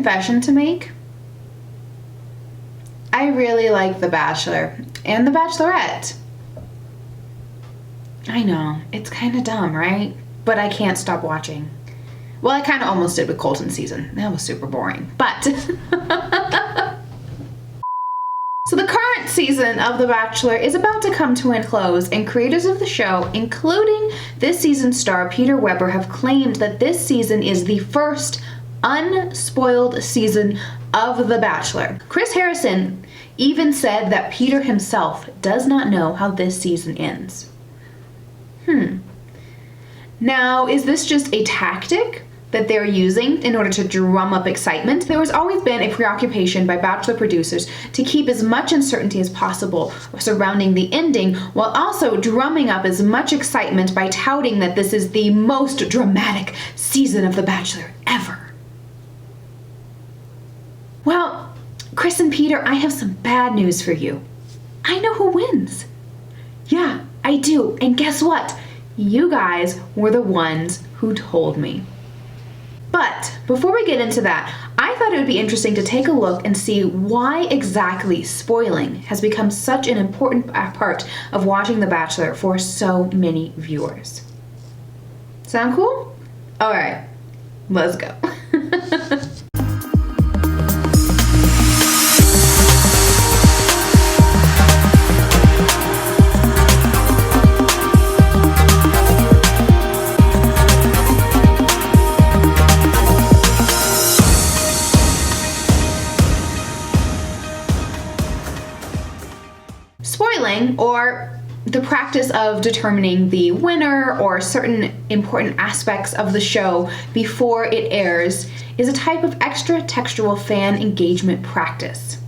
confession to make. I really like The Bachelor and The Bachelorette. I know, it's kind of dumb, right? But I can't stop watching. Well, I kind of almost did with Colton's season. That was super boring. But so the current season of The Bachelor is about to come to a close, and creators of the show, including this season's star Peter Weber, have claimed that this season is the first unspoiled season of The Bachelor. Chris Harrison even said that Peter himself does not know how this season ends. Now, is this just a tactic that they're using in order to drum up excitement? There has always been a preoccupation by Bachelor producers to keep as much uncertainty as possible surrounding the ending, while also drumming up as much excitement by touting that this is the most dramatic season of The Bachelor ever. Well, Chris and Peter, I have some bad news for you. I know who wins. Yeah, I do. And guess what? You guys were the ones who told me. But before we get into that, I thought it would be interesting to take a look and see why exactly spoiling has become such an important part of watching The Bachelor for so many viewers. Sound cool? All right, let's go. Spoiling, or the practice of determining the winner or certain important aspects of the show before it airs, is a type of extra textual fan engagement practice.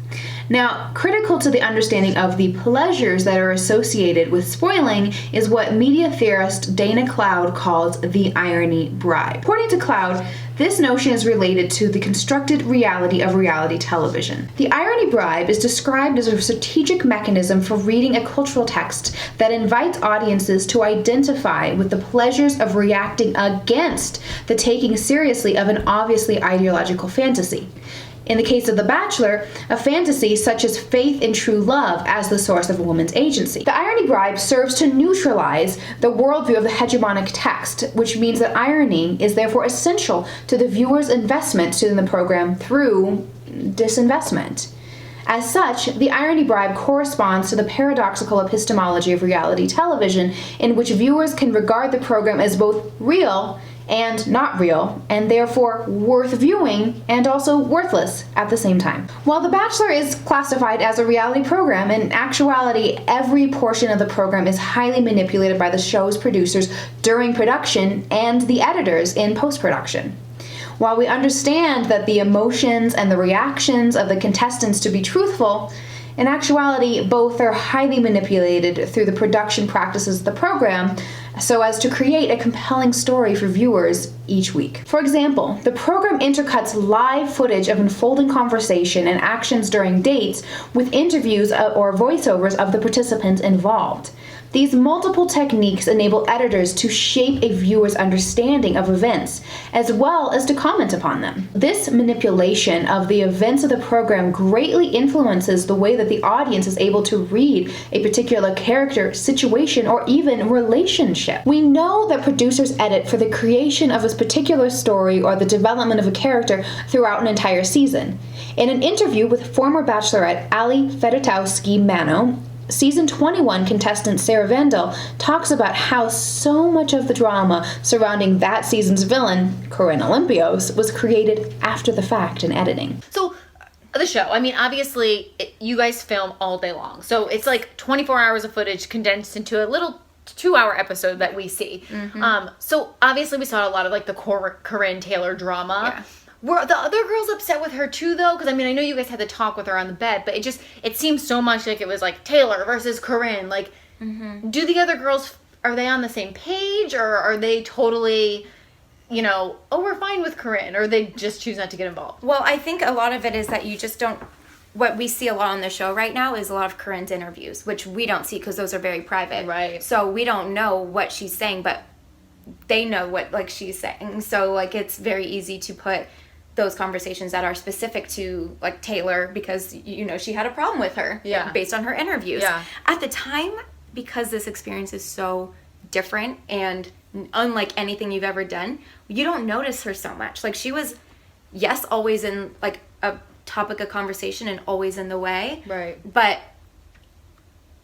Now, critical to the understanding of the pleasures that are associated with spoiling is what media theorist Dana Cloud calls the irony bribe. According to Cloud, this notion is related to the constructed reality of reality television. The irony bribe is described as a strategic mechanism for reading a cultural text that invites audiences to identify with the pleasures of reacting against the taking seriously of an obviously ideological fantasy. In the case of The Bachelor, a fantasy such as faith in true love as the source of a woman's agency. The irony bribe serves to neutralize the worldview of the hegemonic text, which means that irony is therefore essential to the viewer's investment in the program through disinvestment. As such, the irony bribe corresponds to the paradoxical epistemology of reality television, in which viewers can regard the program as both real and not real, and therefore worth viewing and also worthless at the same time. While The Bachelor is classified as a reality program, in actuality, every portion of the program is highly manipulated by the show's producers during production and the editors in post-production. While we understand that the emotions and the reactions of the contestants to be truthful, in actuality, both are highly manipulated through the production practices of the program so as to create a compelling story for viewers each week. For example, the program intercuts live footage of unfolding conversation and actions during dates with interviews or voiceovers of the participants involved. These multiple techniques enable editors to shape a viewer's understanding of events, as well as to comment upon them. This manipulation of the events of the program greatly influences the way that the audience is able to read a particular character, situation, or even relationship. We know that producers edit for the creation of a particular story or the development of a character throughout an entire season. In an interview with former Bachelorette Ali Fedotowsky-Mano, Season 21 contestant Sarah Vandal talks about how so much of the drama surrounding that season's villain, Corinne Olympios, was created after the fact in editing. So, the show, I mean, obviously, you guys film all day long. So, it's like 24 hours of footage condensed into a little 2-hour episode that we see. Mm-hmm. So, obviously, we saw a lot of, like, the Corinne Taylor drama. Yeah. Were the other girls upset with her too, though? Because, I mean, I know you guys had to talk with her on the bed, but it seems so much like it was, like, Taylor versus Corinne. Like, do the other girls, are they on the same page? Or are they totally, oh, we're fine with Corinne? Or they just choose not to get involved? Well, I think a lot of it is that you just don't, what we see a lot on the show right now is a lot of Corinne's interviews, which we don't see because those are very private. Right. So we don't know what she's saying, but they know what, like, she's saying. So, like, it's very easy to put those conversations that are specific to like Taylor, because she had a problem with her based on her interviews. At the time, because this experience is so different and unlike anything you've ever done, you don't notice her so much. Like, she was always in like a topic of conversation and always in the way, right? But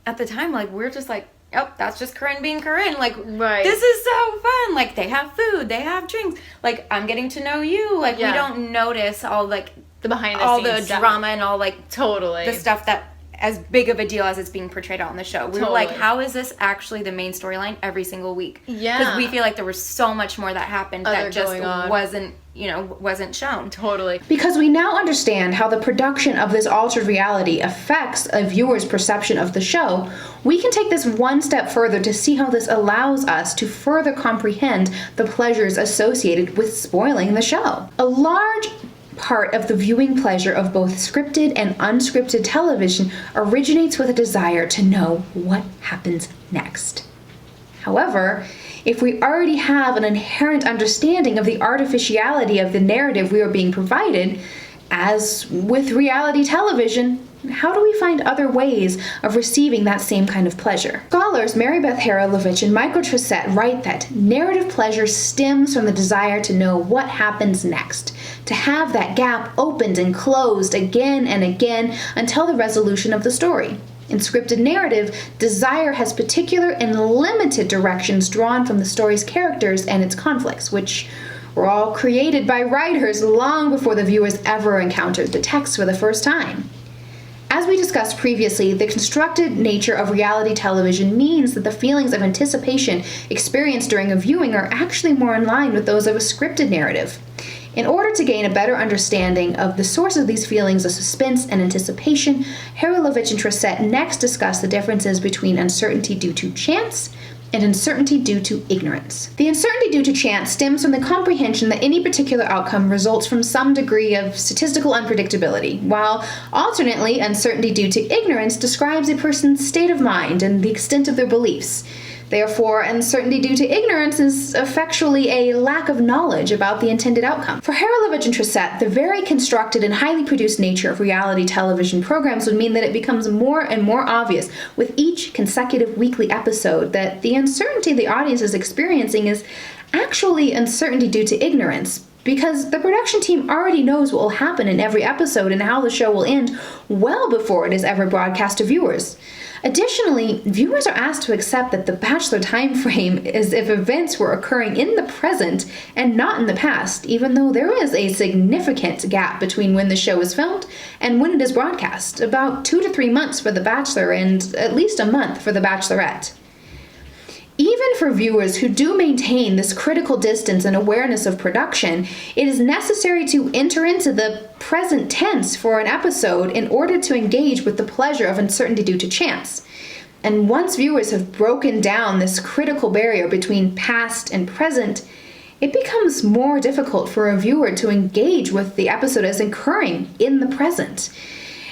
at the time, like, we're just like, oh, that's just Corinne being Corinne. Like, right. This is so fun. Like, they have food, they have drinks. Like, I'm getting to know you. Like, we don't notice all, like, the behind the all scenes the drama and all, like, totally the stuff that as big of a deal as it's being portrayed on the show. We were like, how is this actually the main storyline every single week? Yeah. Because we feel like there was so much more that happened that just wasn't shown. Totally. Because we now understand how the production of this altered reality affects a viewer's perception of the show, we can take this one step further to see how this allows us to further comprehend the pleasures associated with spoiling the show. A large part of the viewing pleasure of both scripted and unscripted television originates with a desire to know what happens next. However, if we already have an inherent understanding of the artificiality of the narrative we are being provided, as with reality television, how do we find other ways of receiving that same kind of pleasure? Scholars Beth Haralovich and Trosset write that narrative pleasure stems from the desire to know what happens next, to have that gap opened and closed again and again until the resolution of the story. In scripted narrative, desire has particular and limited directions drawn from the story's characters and its conflicts, which were all created by writers long before the viewers ever encountered the text for the first time. As we discussed previously, the constructed nature of reality television means that the feelings of anticipation experienced during a viewing are actually more in line with those of a scripted narrative. In order to gain a better understanding of the source of these feelings of suspense and anticipation, Haralovich and Trosset next discuss the differences between uncertainty due to chance and uncertainty due to ignorance. The uncertainty due to chance stems from the comprehension that any particular outcome results from some degree of statistical unpredictability, while alternately, uncertainty due to ignorance describes a person's state of mind and the extent of their beliefs. Therefore, uncertainty due to ignorance is effectually a lack of knowledge about the intended outcome. For Haralovich and Trosset, the very constructed and highly produced nature of reality television programs would mean that it becomes more and more obvious with each consecutive weekly episode that the uncertainty the audience is experiencing is actually uncertainty due to ignorance, because the production team already knows what will happen in every episode and how the show will end well before it is ever broadcast to viewers. Additionally, viewers are asked to accept that the Bachelor time frame is if events were occurring in the present and not in the past, even though there is a significant gap between when the show is filmed and when it is broadcast, about 2 to 3 months for The Bachelor and at least a month for The Bachelorette. Even for viewers who do maintain this critical distance and awareness of production, it is necessary to enter into the present tense for an episode in order to engage with the pleasure of uncertainty due to chance. And once viewers have broken down this critical barrier between past and present, it becomes more difficult for a viewer to engage with the episode as occurring in the present.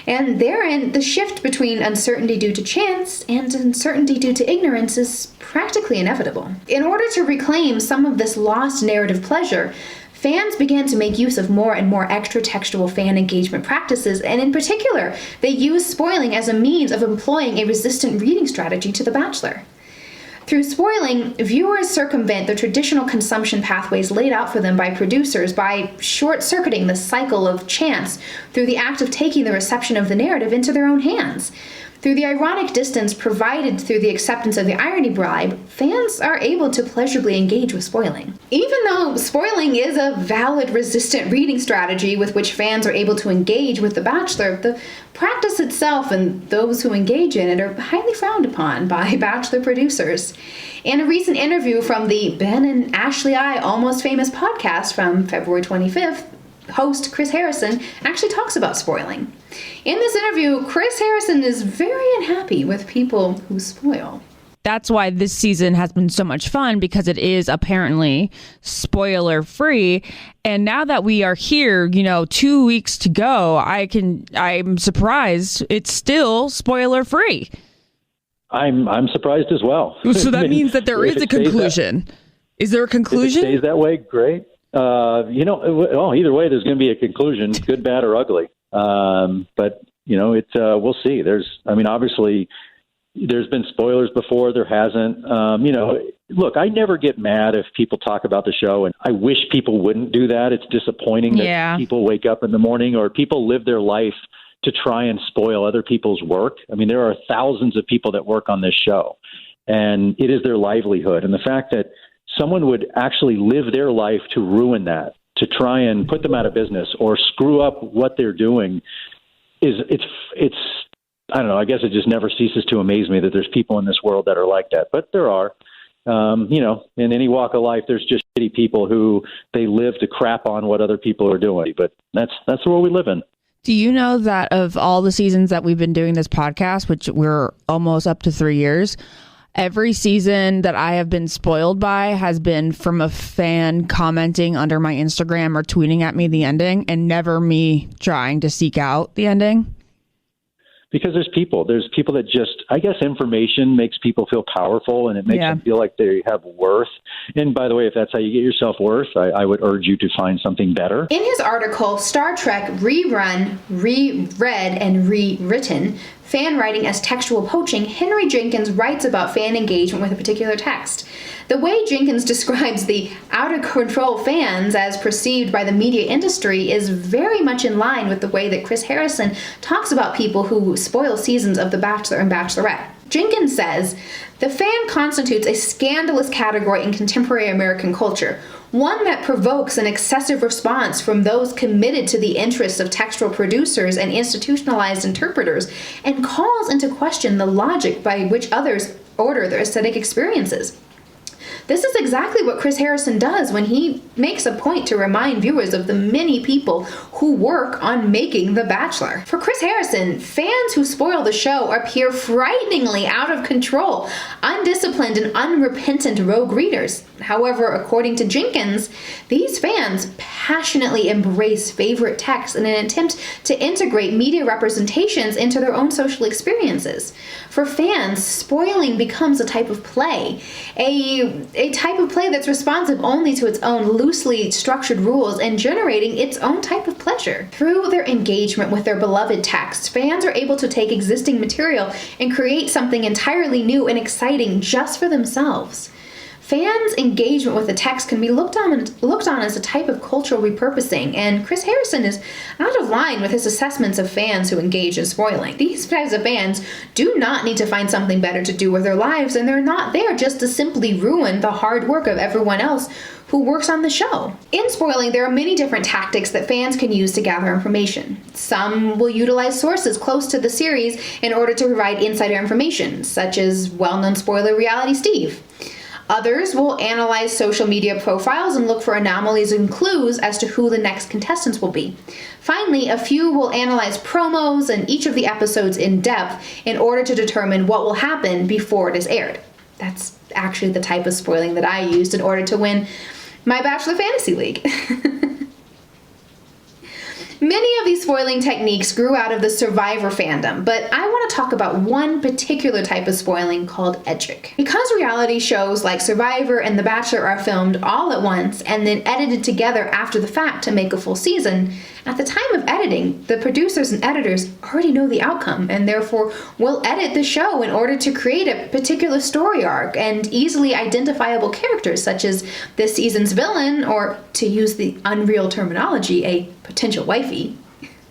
And therein, the shift between uncertainty due to chance and uncertainty due to ignorance is practically inevitable. In order to reclaim some of this lost narrative pleasure, fans began to make use of more and more extra-textual fan engagement practices, and in particular, they used spoiling as a means of employing a resistant reading strategy to The Bachelor. Through spoiling, viewers circumvent the traditional consumption pathways laid out for them by producers by short-circuiting the cycle of chance through the act of taking the reception of the narrative into their own hands. Through the ironic distance provided through the acceptance of the irony bribe, fans are able to pleasurably engage with spoiling. Even though spoiling is a valid resistant reading strategy with which fans are able to engage with The Bachelor, the practice itself and those who engage in it are highly frowned upon by Bachelor producers. In a recent interview from the Ben and Ashley I Almost Famous podcast from February 25th, host Chris Harrison actually talks about spoiling. In this interview, Chris Harrison is very unhappy with people who spoil. That's why this season has been so much fun, because it is apparently spoiler free. And now that we are here, 2 weeks to go, I'm surprised it's still spoiler free. I'm surprised as well. So that means that there is a conclusion. Is there a conclusion? If it stays that way, great. Either way, there's going to be a conclusion, good, bad, or ugly. But we'll see. Obviously, there's been spoilers before. There hasn't. Look, I never get mad if people talk about the show, and I wish people wouldn't do that. It's disappointing that people wake up in the morning or people live their life to try and spoil other people's work. I mean, there are thousands of people that work on this show, and it is their livelihood. And the fact that someone would actually live their life to ruin that, to try and put them out of business or screw up what they're doing, it's I don't know. I guess it just never ceases to amaze me that there's people in this world that are like that. But there are. In any walk of life, there's just shitty people who they live to crap on what other people are doing. But that's the world we live in. Do you know that of all the seasons that we've been doing this podcast, which we're almost up to 3 years, every season that I have been spoiled by has been from a fan commenting under my Instagram or tweeting at me the ending, and never me trying to seek out the ending? Because there's people that just, I guess information makes people feel powerful, and it makes them feel like they have worth. And by the way, if that's how you get yourself worth, I would urge you to find something better. In his article, Star Trek Rerun, Reread, and Rewritten, Fan Writing as Textual Poaching, Henry Jenkins writes about fan engagement with a particular text. The way Jenkins describes the out-of-control fans as perceived by the media industry is very much in line with the way that Chris Harrison talks about people who spoil seasons of The Bachelor and Bachelorette. Jenkins says, "The fan constitutes a scandalous category in contemporary American culture, one that provokes an excessive response from those committed to the interests of textual producers and institutionalized interpreters, and calls into question the logic by which others order their aesthetic experiences." This is exactly what Chris Harrison does when he makes a point to remind viewers of the many people who work on making The Bachelor. For Chris Harrison, fans who spoil the show appear frighteningly out of control, undisciplined and unrepentant rogue readers. However, according to Jenkins, these fans passionately embrace favorite texts in an attempt to integrate media representations into their own social experiences. For fans, spoiling becomes a type of play, a type of play that's responsive only to its own loosely structured rules and generating its own type of pleasure. Through their engagement with their beloved texts, fans are able to take existing material and create something entirely new and exciting just for themselves. Fans' engagement with the text can be looked on as a type of cultural repurposing, and Chris Harrison is out of line with his assessments of fans who engage in spoiling. These types of fans do not need to find something better to do with their lives, and they're not there just to simply ruin the hard work of everyone else who works on the show. In spoiling, there are many different tactics that fans can use to gather information. Some will utilize sources close to the series in order to provide insider information, such as well-known spoiler Reality Steve. Others will analyze social media profiles and look for anomalies and clues as to who the next contestants will be. Finally, a few will analyze promos and each of the episodes in depth in order to determine what will happen before it is aired. That's actually the type of spoiling that I used in order to win my Bachelor Fantasy League. Many of these spoiling techniques grew out of the Survivor fandom, but I want to talk about one particular type of spoiling called edgic. Because reality shows like Survivor and The Bachelor are filmed all at once and then edited together after the fact to make a full season, at the time of editing, the producers and editors already know the outcome and therefore will edit the show in order to create a particular story arc and easily identifiable characters such as this season's villain, or to use the unreal terminology, a potential wifey.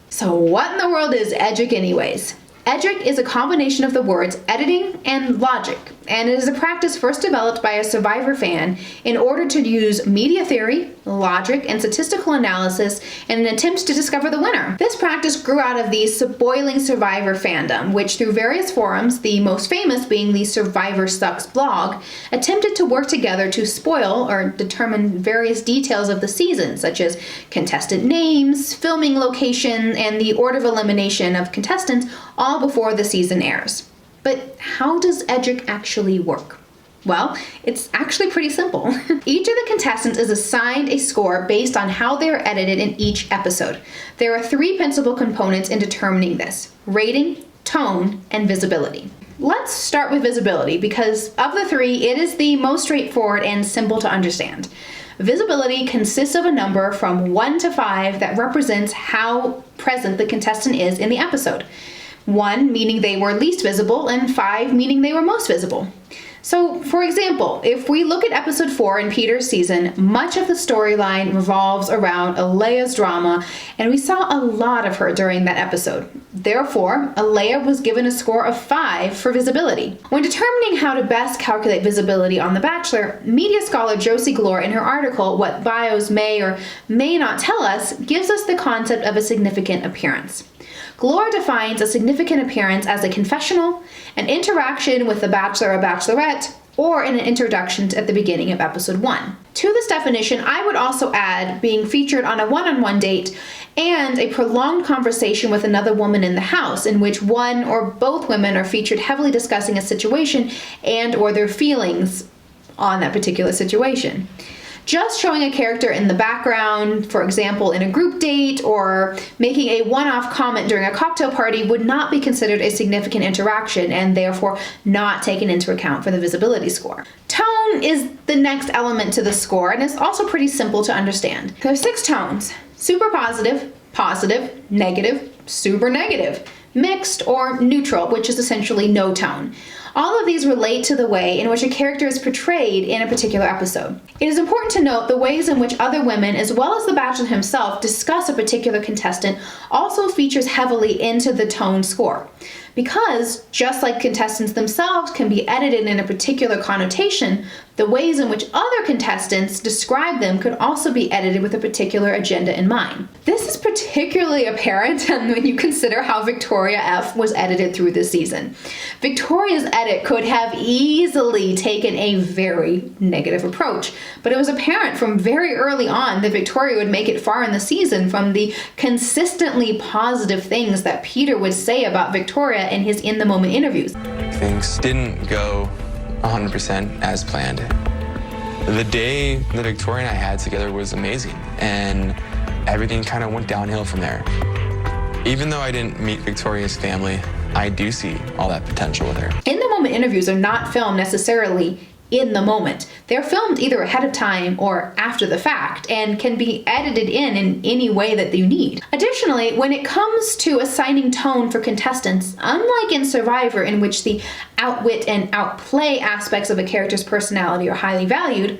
So what in the world is edgic anyways? Edgic is a combination of the words editing and logic, and it is a practice first developed by a Survivor fan in order to use media theory, logic, and statistical analysis in an attempt to discover the winner. This practice grew out of the spoiling Survivor fandom, which through various forums, the most famous being the Survivor Sucks blog, attempted to work together to spoil or determine various details of the season, such as contestant names, filming location, and the order of elimination of contestants, all before the season airs. But how does edgic actually work? Well, it's actually pretty simple. Each of the contestants is assigned a score based on how they are edited in each episode. There are three principal components in determining this: rating, tone, and visibility. Let's start with visibility because of the three, it is the most straightforward and simple to understand. Visibility consists of a number from 1 to 5 that represents how present the contestant is in the episode. 1 meaning they were least visible, and 5 meaning they were most visible. So, for example, if we look at episode 4 in Peter's season, much of the storyline revolves around Ouellette's drama, and we saw a lot of her during that episode. Therefore, Ouellette was given a score of 5 for visibility. When determining how to best calculate visibility on The Bachelor, media scholar Josie Glore, in her article, What Bios May or May Not Tell Us, gives us the concept of a significant appearance. Glore defines a significant appearance as a confessional, an interaction with the Bachelor or Bachelorette, or an introduction at the beginning of episode 1. To this definition, I would also add being featured on a one-on-one date and a prolonged conversation with another woman in the house in which one or both women are featured heavily discussing a situation and or their feelings on that particular situation. Just showing a character in the background, for example, in a group date, or making a one-off comment during a cocktail party would not be considered a significant interaction and therefore not taken into account for the visibility score. Tone is the next element to the score, and it's also pretty simple to understand. There are 6 tones: super positive, positive, negative, super negative, mixed, or neutral, which is essentially no tone. All of these relate to the way in which a character is portrayed in a particular episode. It is important to note the ways in which other women, as well as the Bachelor himself, discuss a particular contestant also features heavily into the tone score. Because, just like contestants themselves can be edited in a particular connotation, the ways in which other contestants describe them could also be edited with a particular agenda in mind. This is particularly apparent when you consider how Victoria F. was edited through this season. Victoria's edit could have easily taken a very negative approach, but it was apparent from very early on that Victoria would make it far in the season from the consistently positive things that Peter would say about Victoria in his in-the-moment interviews. Things didn't go 100% as planned. The day that Victoria and I had together was amazing, and everything kind of went downhill from there. Even though I didn't meet Victoria's family, I do see all that potential with her. In-the-moment interviews are not filmed necessarily in the moment. They're filmed either ahead of time or after the fact and can be edited in any way that you need. Additionally, when it comes to assigning tone for contestants, unlike in Survivor, in which the outwit and outplay aspects of a character's personality are highly valued,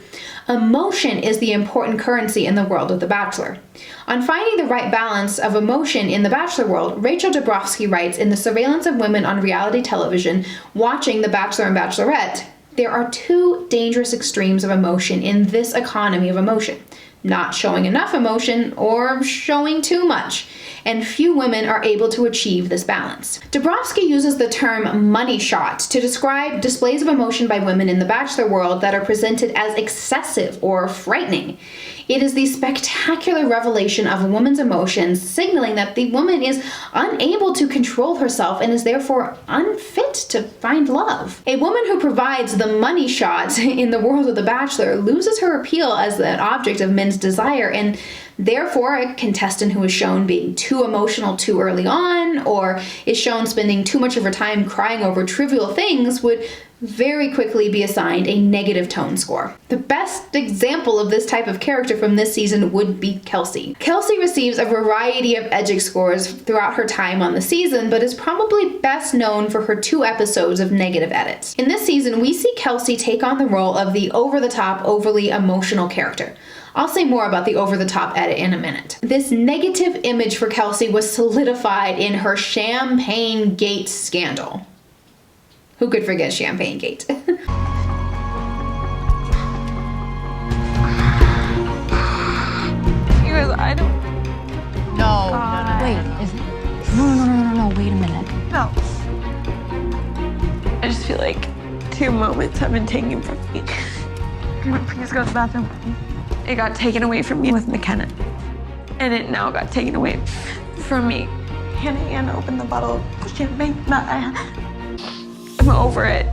emotion is the important currency in the world of The Bachelor. On finding the right balance of emotion in the Bachelor world, Rachel Dubrofsky writes in The Surveillance of Women on Reality Television, Watching The Bachelor and Bachelorette, there are 2 dangerous extremes of emotion in this economy of emotion: not showing enough emotion or showing too much, and few women are able to achieve this balance. Dubrofsky uses the term money shot to describe displays of emotion by women in the Bachelor world that are presented as excessive or frightening. It is the spectacular revelation of a woman's emotions, signaling that the woman is unable to control herself and is therefore unfit to find love. A woman who provides the money shot in the world of The Bachelor loses her appeal as an object of men's desire, and therefore a contestant who is shown being too emotional too early on, or is shown spending too much of her time crying over trivial things, would very quickly be assigned a negative tone score. The best example of this type of character from this season would be Kelsey. Kelsey receives a variety of EDGIC scores throughout her time on the season, but is probably best known for her 2 episodes of negative edits. In this season, we see Kelsey take on the role of the over-the-top, overly emotional character. I'll say more about the over-the-top edit in a minute. This negative image for Kelsey was solidified in her Champagne Gate scandal. Who could forget Champagne Gate? You guys, I don't... No. Wait, no, wait a minute. No. I just feel like 2 moments have been taken from me. Can you please go to the bathroom? It got taken away from me with McKenna. And it now got taken away from me. Hannah opened the bottle of champagne that I had. I'm over it.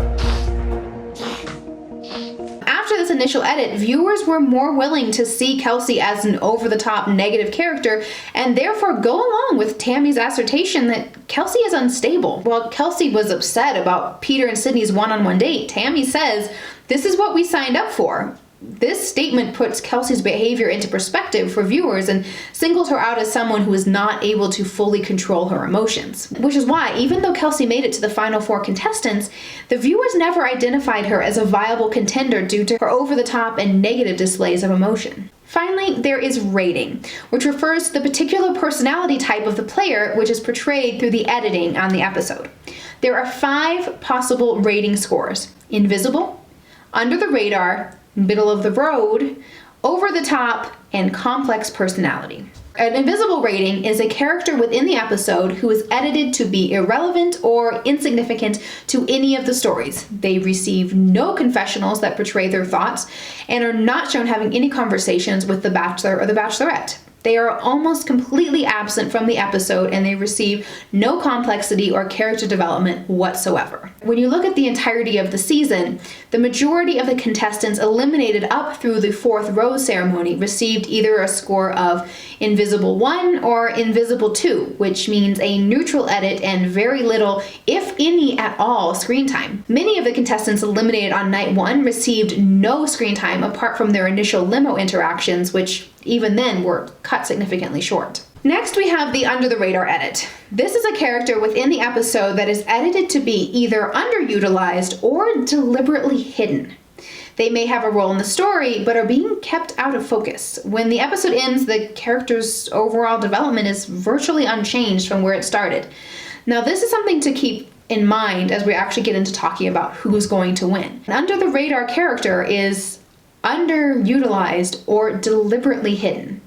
After this initial edit, viewers were more willing to see Kelsey as an over-the-top negative character and therefore go along with Tammy's assertion that Kelsey is unstable. While Kelsey was upset about Peter and Sydney's one-on-one date, Tammy says, "This is what we signed up for. This statement puts Kelsey's behavior into perspective for viewers and singles her out as someone who is not able to fully control her emotions. Which is why, even though Kelsey made it to the final 4 contestants, the viewers never identified her as a viable contender due to her over-the-top and negative displays of emotion. Finally, there is rating, which refers to the particular personality type of the player, which is portrayed through the editing on the episode. There are 5 possible rating scores: invisible, under the radar, middle of the road, over the top, and complex personality. An invisible rating is a character within the episode who is edited to be irrelevant or insignificant to any of the stories. They receive no confessionals that portray their thoughts and are not shown having any conversations with the Bachelor or the Bachelorette. They are almost completely absent from the episode, and they receive no complexity or character development whatsoever. When you look at the entirety of the season, the majority of the contestants eliminated up through the 4th rose ceremony received either a score of invisible 1 or invisible 2, which means a neutral edit and very little, if any at all, screen time. Many of the contestants eliminated on night 1 received no screen time apart from their initial limo interactions, which even then were cut significantly short. Next, we have the under the radar edit. This is a character within the episode that is edited to be either underutilized or deliberately hidden. They may have a role in the story, but are being kept out of focus. When the episode ends, the character's overall development is virtually unchanged from where it started. Now, this is something to keep in mind as we actually get into talking about who's going to win. An under the radar character is underutilized or deliberately hidden.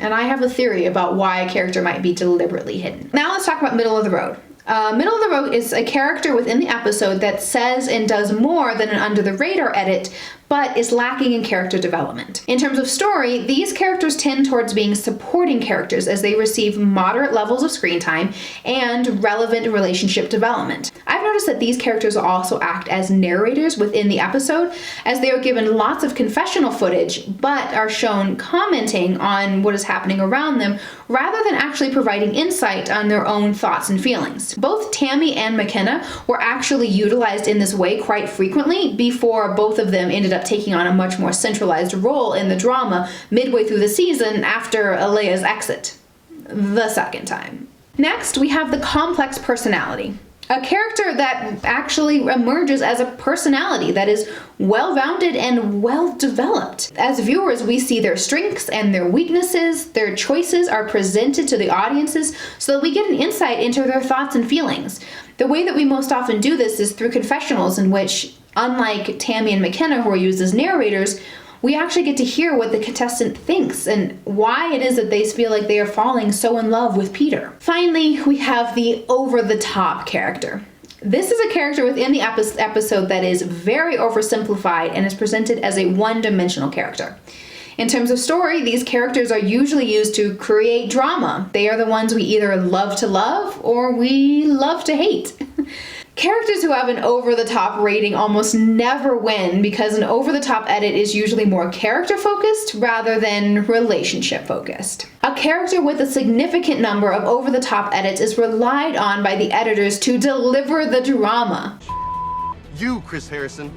And I have a theory about why a character might be deliberately hidden. Now let's talk about middle of the road. Middle of the road is a character within the episode that says and does more than an under the radar edit, but is lacking in character development. In terms of story, these characters tend towards being supporting characters as they receive moderate levels of screen time and relevant relationship development. I've noticed that these characters also act as narrators within the episode, as they are given lots of confessional footage, but are shown commenting on what is happening around them rather than actually providing insight on their own thoughts and feelings. Both Tammy and McKenna were actually utilized in this way quite frequently before both of them ended up taking on a much more centralized role in the drama midway through the season after Alea's exit, the second time. Next, we have the complex personality. A character that actually emerges as a personality that is well-rounded and well-developed. As viewers, we see their strengths and their weaknesses. Their choices are presented to the audiences so that we get an insight into their thoughts and feelings. The way that we most often do this is through confessionals, in which, unlike Tammy and McKenna, who are used as narrators, we actually get to hear what the contestant thinks and why it is that they feel like they are falling so in love with Peter. Finally, we have the over-the-top character. This is a character within the episode that is very oversimplified and is presented as a one-dimensional character. In terms of story, these characters are usually used to create drama. They are the ones we either love to love or we love to hate. Characters who have an over-the-top rating almost never win because an over-the-top edit is usually more character-focused rather than relationship-focused. A character with a significant number of over-the-top edits is relied on by the editors to deliver the drama. You, Chris Harrison.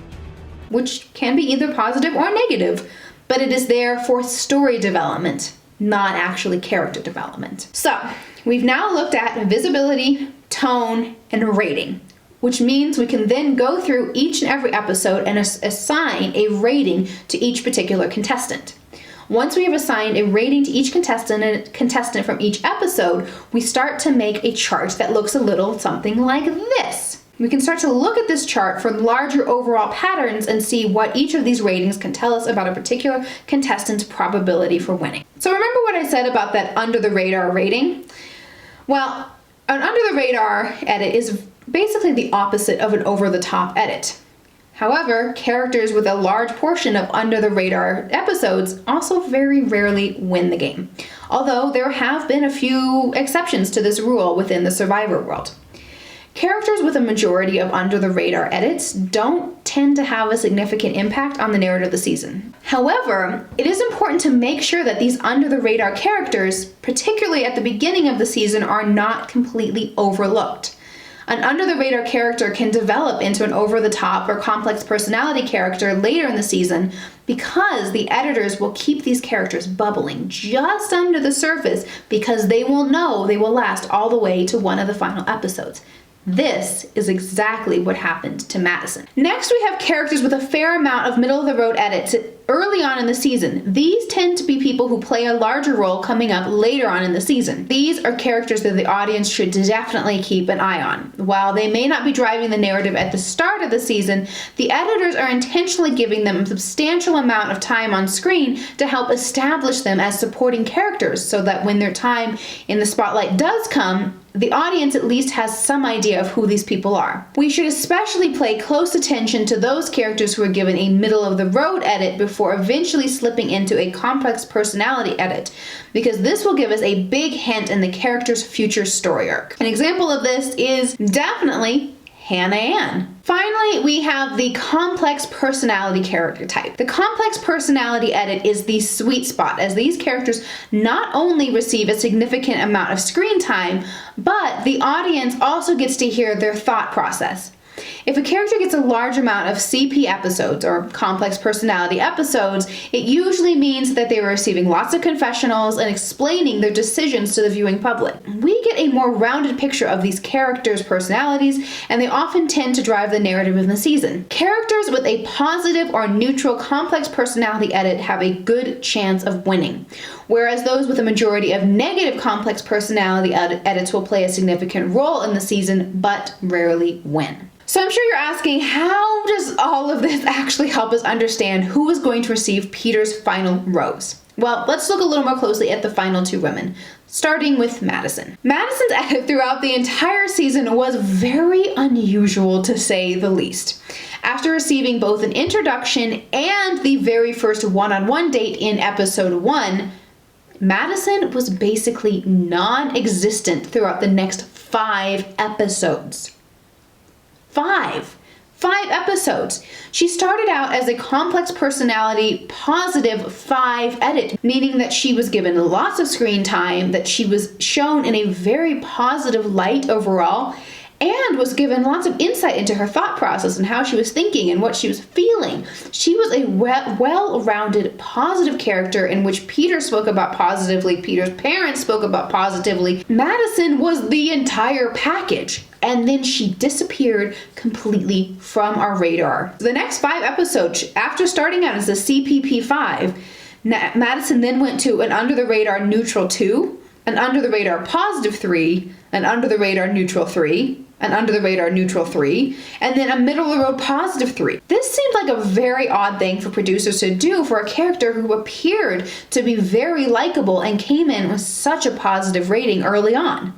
Which can be either positive or negative, but it is there for story development, not actually character development. So, we've now looked at visibility, tone, and rating, which means we can then go through each and every episode and assign a rating to each particular contestant. Once we have assigned a rating to each contestant from each episode, we start to make a chart that looks a little something like this. We can start to look at this chart for larger overall patterns and see what each of these ratings can tell us about a particular contestant's probability for winning. So remember what I said about that under the radar rating? Well, an under the radar edit is basically the opposite of an over-the-top edit. However, characters with a large portion of under-the-radar episodes also very rarely win the game, although there have been a few exceptions to this rule within the Survivor world. Characters with a majority of under-the-radar edits don't tend to have a significant impact on the narrative of the season. However, it is important to make sure that these under-the-radar characters, particularly at the beginning of the season, are not completely overlooked. An under-the-radar character can develop into an over-the-top or complex personality character later in the season because the editors will keep these characters bubbling just under the surface because they will know they will last all the way to one of the final episodes. This is exactly what happened to Madison. Next, we have characters with a fair amount of middle-of-the-road edits early on in the season. These tend to be people who play a larger role coming up later on in the season. These are characters that the audience should definitely keep an eye on. While they may not be driving the narrative at the start of the season, the editors are intentionally giving them a substantial amount of time on screen to help establish them as supporting characters so that when their time in the spotlight does come, the audience at least has some idea of who these people are. We should especially pay close attention to those characters who are given a middle-of-the-road edit before eventually slipping into a complex personality edit, because this will give us a big hint in the character's future story arc. An example of this is definitely Hannah Ann. Finally, we have the complex personality character type. The complex personality edit is the sweet spot, as these characters not only receive a significant amount of screen time, but the audience also gets to hear their thought process. If a character gets a large amount of CP episodes, or complex personality episodes, it usually means that they were receiving lots of confessionals and explaining their decisions to the viewing public. We get a more rounded picture of these characters' personalities, and they often tend to drive the narrative in the season. Characters with a positive or neutral complex personality edit have a good chance of winning, whereas those with a majority of negative complex personality edits will play a significant role in the season, but rarely win. So I'm sure you're asking, how does all of this actually help us understand who is going to receive Peter's final rose? Well, let's look a little more closely at the final two women, starting with Madison. Madison's edit throughout the entire season was very unusual, to say the least. After receiving both an introduction and the very first one-on-one date in episode 1, Madison was basically non-existent throughout the next 5 episodes. 5 episodes. She started out as a complex personality positive 5 edit, meaning that she was given lots of screen time, that she was shown in a very positive light overall, and was given lots of insight into her thought process and how she was thinking and what she was feeling. She was a well-rounded, positive character in which Peter spoke about positively, Peter's parents spoke about positively. Madison was the entire package. And then she disappeared completely from our radar. The next 5 episodes, after starting out as a CPP 5, Madison then went to an under-the-radar neutral 2, an under-the-radar positive 3, an under-the-radar neutral 3, an under-the-radar neutral 3, and then a middle-of-the-road positive 3. This seemed like a very odd thing for producers to do for a character who appeared to be very likable and came in with such a positive rating early on.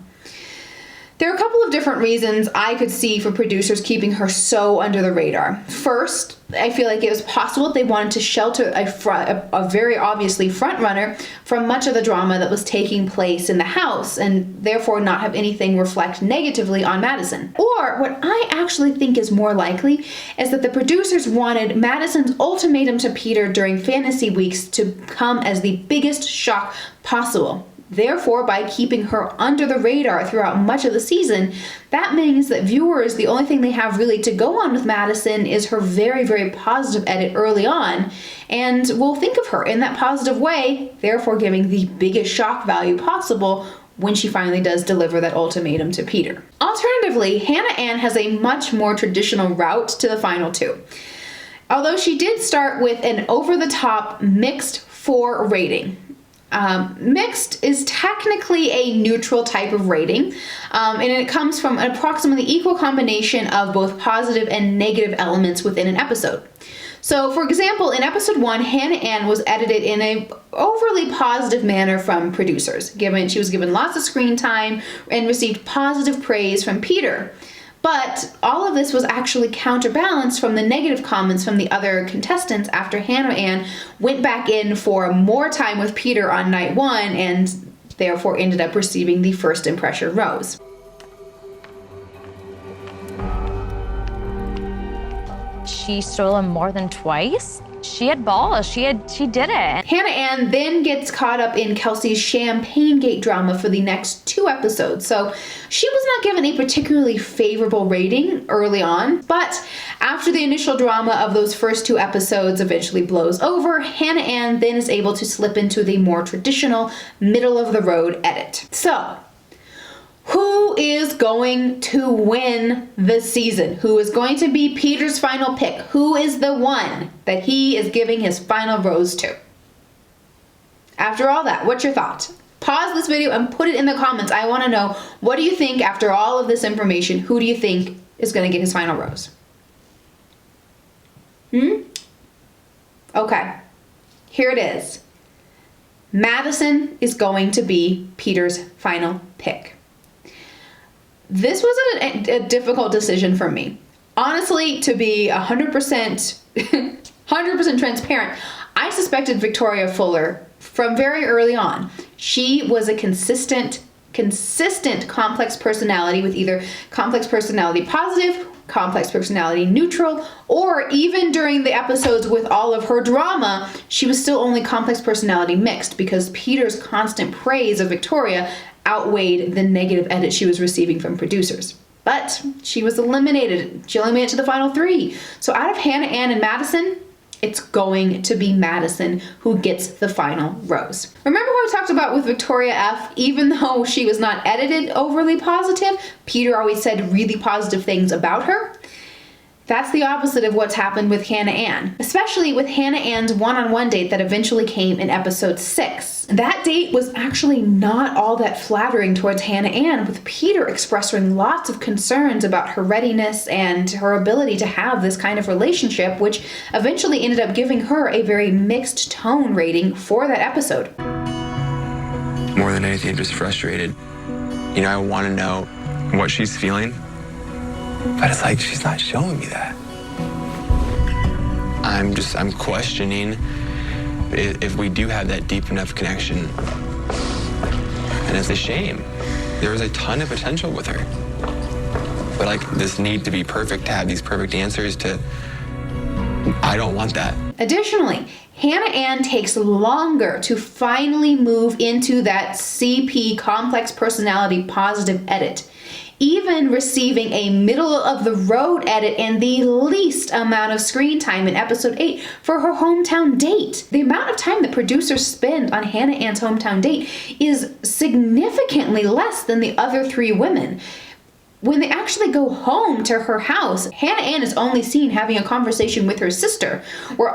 There are a couple of different reasons I could see for producers keeping her so under the radar. First, I feel like it was possible they wanted to shelter a very obviously front-runner from much of the drama that was taking place in the house, and therefore not have anything reflect negatively on Madison. Or, what I actually think is more likely, is that the producers wanted Madison's ultimatum to Peter during fantasy weeks to come as the biggest shock possible. Therefore, by keeping her under the radar throughout much of the season, that means that viewers, the only thing they have really to go on with Madison is her very, very positive edit early on, and will think of her in that positive way, therefore giving the biggest shock value possible when she finally does deliver that ultimatum to Peter. Alternatively, Hannah Ann has a much more traditional route to the final 2. Although she did start with an over-the-top mixed 4 rating. Mixed is technically a neutral type of rating, and it comes from an approximately equal combination of both positive and negative elements within an episode. So, for example, in episode 1, Hannah Ann was edited in an overly positive manner from producers. She was given lots of screen time and received positive praise from Peter. But all of this was actually counterbalanced from the negative comments from the other contestants after Hannah Ann went back in for more time with Peter on night 1 and therefore ended up receiving the first impression rose. She stole him more than twice? she had balls. She did it. Hannah Ann then gets caught up in Kelsey's Champagne Gate drama for the next 2 episodes, so she was not given a particularly favorable rating early on, but after the initial drama of those first 2 episodes eventually blows over, Hannah Ann then is able to slip into the more traditional middle-of-the-road edit. So, who is going to win this season? Who is going to be Peter's final pick? Who is the one that he is giving his final rose to? After all that, what's your thought? Pause this video and put it in the comments. I want to know, what do you think after all of this information? Who do you think is going to get his final rose? Okay, here it is. Madison is going to be Peter's final pick. This was a difficult decision for me. Honestly, to be 100% transparent, I suspected Victoria Fuller from very early on. She was a consistent complex personality with either complex personality positive, complex personality neutral, or even during the episodes with all of her drama, she was still only complex personality mixed because Peter's constant praise of Victoria outweighed the negative edit she was receiving from producers. But she was eliminated. She only made it to the final 3. So out of Hannah Ann and Madison, it's going to be Madison who gets the final rose. Remember what I talked about with Victoria F? Even though she was not edited overly positive, Peter always said really positive things about her. That's the opposite of what's happened with Hannah Ann, especially with Hannah Ann's one-on-one date that eventually came in episode 6. That date was actually not all that flattering towards Hannah Ann, with Peter expressing lots of concerns about her readiness and her ability to have this kind of relationship, which eventually ended up giving her a very mixed tone rating for that episode. More than anything, just frustrated. You know, I want to know what she's feeling. But it's like, she's not showing me that. I'm questioning if we do have that deep enough connection. And it's a shame. There was a ton of potential with her. But like, this need to be perfect, to have these perfect answers I don't want that. Additionally, Hannah Ann takes longer to finally move into that CP complex personality positive edit, even receiving a middle-of-the-road edit and the least amount of screen time in episode 8 for her hometown date. The amount of time that producers spend on Hannah Ann's hometown date is significantly less than the other 3 women. When they actually go home to her house, Hannah Ann is only seen having a conversation with her sister, where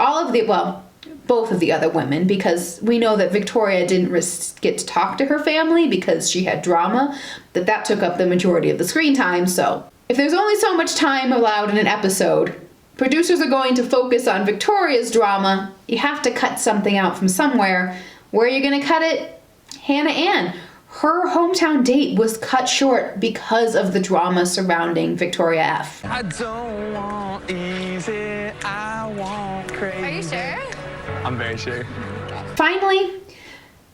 both of the other women, because we know that Victoria didn't get to talk to her family because she had drama, that took up the majority of the screen time. So if there's only so much time allowed in an episode, producers are going to focus on Victoria's drama. You have to cut something out from somewhere. Where are you going to cut it? Hannah Ann. Her hometown date was cut short because of the drama surrounding Victoria F. I don't want easy, I want crazy. Are you sure? I'm very sure. Finally,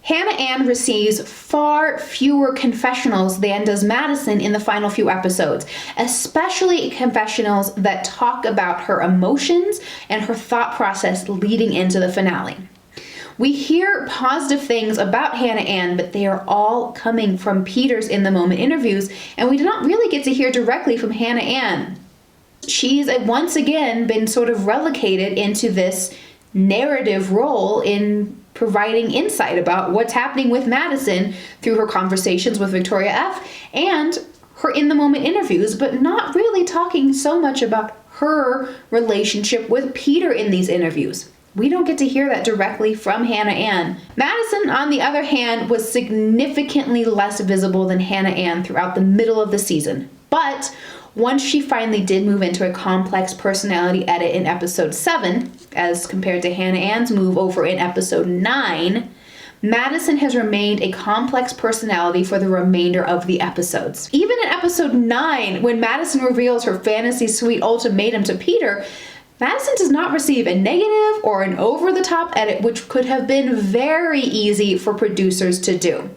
Hannah Ann receives far fewer confessionals than does Madison in the final few episodes, especially confessionals that talk about her emotions and her thought process leading into the finale. We hear positive things about Hannah Ann, but they are all coming from Peter's in the moment interviews, and we do not really get to hear directly from Hannah Ann. She's once again been sort of relegated into this narrative role in providing insight about what's happening with Madison through her conversations with Victoria F. and her in-the-moment interviews, but not really talking so much about her relationship with Peter in these interviews. We don't get to hear that directly from Hannah Ann. Madison, on the other hand, was significantly less visible than Hannah Ann throughout the middle of the season. But once she finally did move into a complex personality edit in episode 7, as compared to Hannah Ann's move over in episode 9, Madison has remained a complex personality for the remainder of the episodes. Even in episode 9, when Madison reveals her fantasy suite ultimatum to Peter, Madison does not receive a negative or an over-the-top edit, which could have been very easy for producers to do.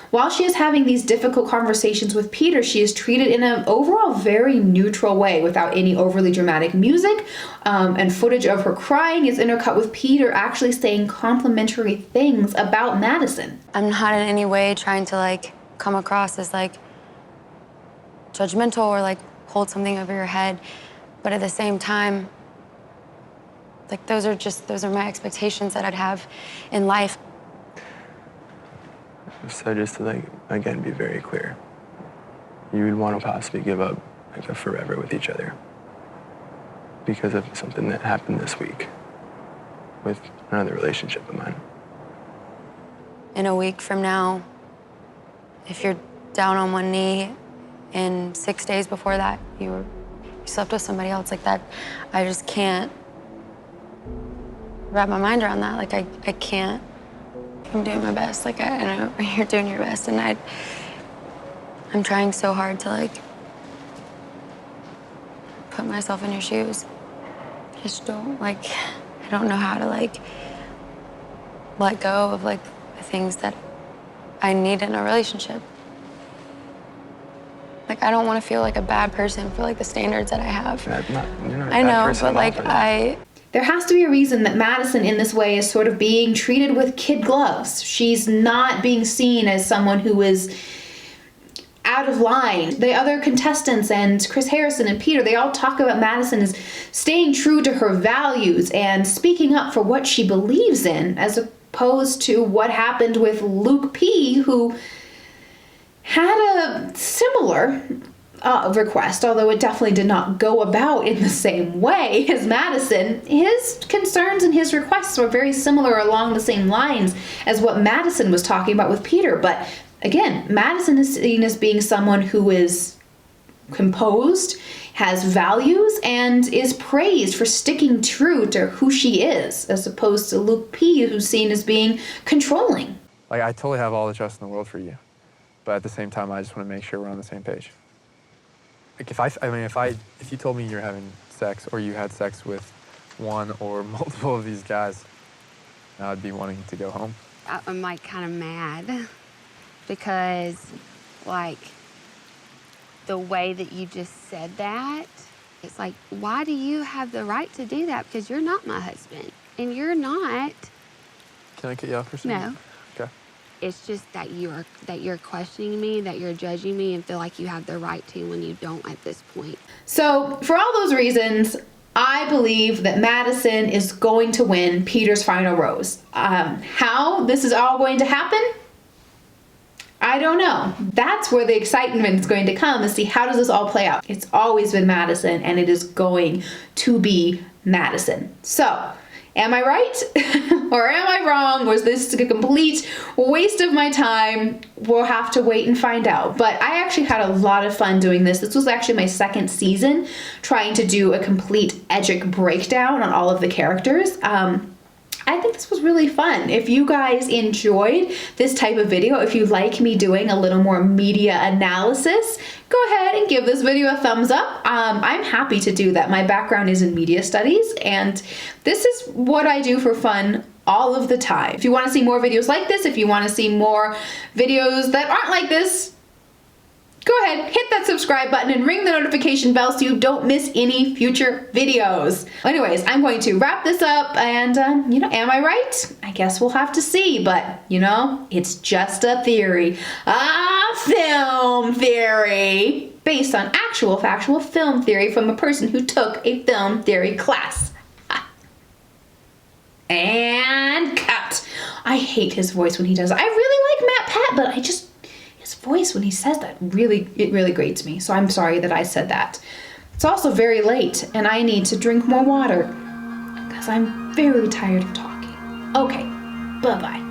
While she is having these difficult conversations with Peter, she is treated in an overall very neutral way without any overly dramatic music, and footage of her crying is intercut with Peter actually saying complimentary things about Madison. I'm not in any way trying to like come across as like judgmental or like hold something over your head, but at the same time, like those are my expectations that I'd have in life. So just to like, again, be very clear, you would want to possibly give up like a forever with each other because of something that happened this week with another relationship of mine. In a week from now, if you're down on one knee and 6 days before that you slept with somebody else like that, I just can't wrap my mind around that. Like I can't. I'm doing my best. Like I know you're doing your best, and I'm trying so hard to like put myself in your shoes. I just don't I don't know how to like let go of like the things that I need in a relationship. Like I don't want to feel like a bad person for like the standards that I have. You're not a I bad know, person but at all. There has to be a reason that Madison in this way is sort of being treated with kid gloves. She's not being seen as someone who is out of line. The other contestants and Chris Harrison and Peter, they all talk about Madison as staying true to her values and speaking up for what she believes in, as opposed to what happened with Luke P., who had a similar request, although it definitely did not go about in the same way as Madison. His concerns and his requests were very similar along the same lines as what Madison was talking about with Peter. But again, Madison is seen as being someone who is composed, has values, and is praised for sticking true to who she is, as opposed to Luke P., who's seen as being controlling. Like, I totally have all the trust in the world for you, but at the same time, I just want to make sure we're on the same page. Like if you told me you're having sex or you had sex with one or multiple of these guys, I'd be wanting to go home. I'm like kind of mad because like the way that you just said that, it's like, why do you have the right to do that? Because you're not my husband and you're not. Can I cut you off for a second? No. Okay. It's just that you're questioning me, that you're judging me, and feel like you have the right to when you don't at this point. So for all those reasons, I believe that Madison is going to win Peter's final rose. How this is all going to happen, I don't know. That's where the excitement is going to come, to see how does this all play out. It's always been Madison, and it is going to be Madison. So, am I right? Or am I wrong? Was this a complete waste of my time? We'll have to wait and find out. But I actually had a lot of fun doing this. This was actually my second season, trying to do a complete Edgic breakdown on all of the characters. I think this was really fun. If you guys enjoyed this type of video, if you like me doing a little more media analysis, go ahead and give this video a thumbs up. I'm happy to do that. My background is in media studies, and this is what I do for fun all of the time. If you want to see more videos like this, if you want to see more videos that aren't like this, go ahead, hit that subscribe button and ring the notification bell so you don't miss any future videos. Anyways, I'm going to wrap this up, and am I right? I guess we'll have to see, but it's just a theory. Film theory based on actual factual film theory from a person who took a film theory class. And cut. I hate his voice when he does it. I really like Matt Pat, but his voice when he says that really grates me. So I'm sorry that I said that. It's also very late, and I need to drink more water because I'm very tired of talking. Okay, bye-bye.